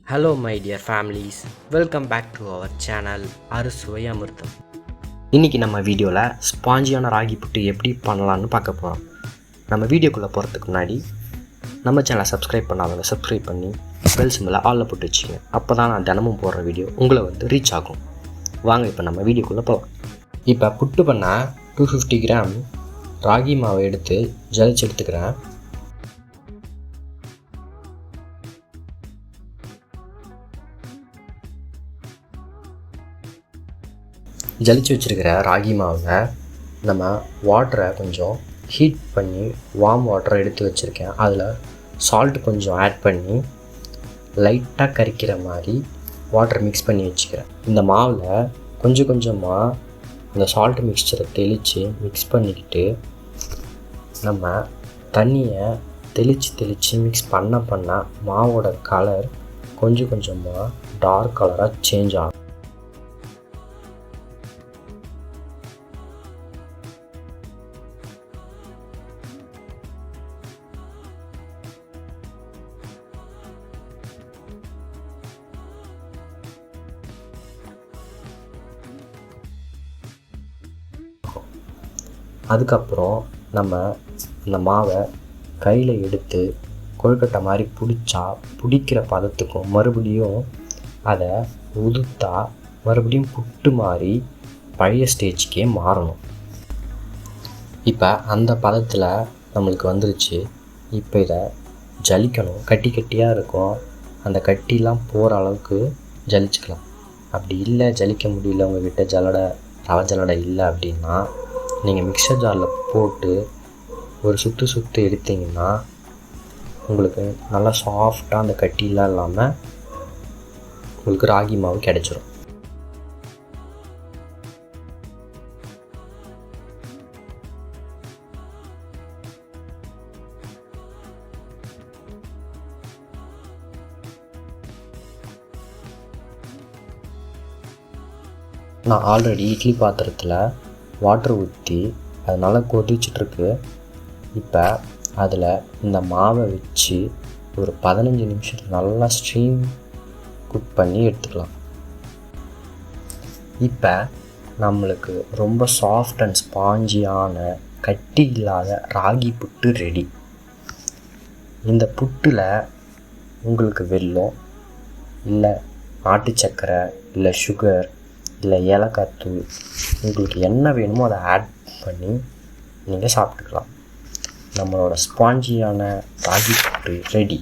Hello my dear families, welcome back to our channel அறுசுவை அமிர்தம். இன்றைக்கி நம்ம வீடியோவில் ஸ்பாஞ்சியான ராகி புட்டு எப்படி பண்ணலான்னு பார்க்க போகிறோம். நம்ம வீடியோக்குள்ளே போகிறதுக்கு முன்னாடி நம்ம சேனலை சப்ஸ்கிரைப் பண்ணாதவங்க சப்ஸ்கிரைப் பண்ணி பெல் சிம்பிளை ஆலில் போட்டு வச்சுக்கோங்க. அப்போ தான் நான் தினமும் போடுற வீடியோ உங்களை ரீச் ஆகும். வாங்க இப்போ நம்ம வீடியோக்குள்ளே போகலாம். இப்போ புட்டு பண்ண 250 கிராம் ராகி மாவை எடுத்து ஜலிச்சு எடுத்துக்கிறேன். ஜலிச்சு வச்சுருக்கிற ராகி மாவில் நம்ம வாட்டரை கொஞ்சம் ஹீட் பண்ணி வார்ம் வாட்டரை எடுத்து வச்சுருக்கேன். அதில் சால்ட் கொஞ்சம் ஆட் பண்ணி லைட்டாக கரிக்கிற மாதிரி வாட்டர் மிக்ஸ் பண்ணி வச்சுக்கிறேன். இந்த மாவில் கொஞ்சம் கொஞ்சமாக இந்த சால்ட் மிக்சரை தெளித்து மிக்ஸ் பண்ணிக்கிட்டு நம்ம தண்ணியை தெளித்து மிக்ஸ் பண்ண மாவோட கலர் கொஞ்சம் கொஞ்சமாக டார்க் கலராக சேஞ்ச் ஆகும். அதுக்கப்புறம் நம்ம இந்த மாவை கையில் எடுத்து கொழுக்கட்டை மாதிரி பிடிக்கிற பதத்துக்கும் மறுபடியும் அதை உதுத்தா மறுபடியும் புட்டு மாதிரி பழைய ஸ்டேஜ்க்கே மாறணும். இப்போ அந்த பதத்தில் நம்மளுக்கு வந்துருச்சு. இப்போ இதை ஜலிக்கணும். கட்டியாக இருக்கும், அந்த கட்டிலாம் போகிற அளவுக்கு ஜலிச்சுக்கலாம். அப்படி இல்லை ஜலிக்க முடியல, உங்கள்கிட்ட ரவை ஜல்லடை இல்லை அப்படின்னா நீங்கள் மிக்சர் ஜாரில் போட்டு ஒரு சுற்று எடுத்திங்கன்னா உங்களுக்கு நல்லா சாஃப்டாக அந்த கட்டிலாம் இல்லாமல் உங்களுக்கு ராகி மாவு கிடைச்சிரும். நான் ஆல்ரெடி இட்லி பாத்திரத்தில் வாட்டர் ஊற்றி அது நல்லா கொதிச்சிட்ருக்கு. இப்போ அதில் இந்த மாவை வச்சு ஒரு 15 நிமிஷத்துக்கு நல்லா ஸ்டீம் குக் பண்ணி எடுத்துக்கலாம். இப்போ நம்மளுக்கு ரொம்ப சாஃப்ட் அண்ட் ஸ்பாஞ்சியான கட்டி இல்லாத ராகி புட்டு ரெடி. இந்த புட்டில் உங்களுக்கு வெல்லம் இல்லை நாட்டு சர்க்கரை இல்லை சுகர் இல்லை ஏலக்காய் தூள் உங்களுக்கு என்ன வேணுமோ அதை ஆட் பண்ணி நீங்கள் சாப்பிட்டுக்கலாம். நம்மளோட ஸ்பாஞ்சியான ராகி புட்டு ரெடி.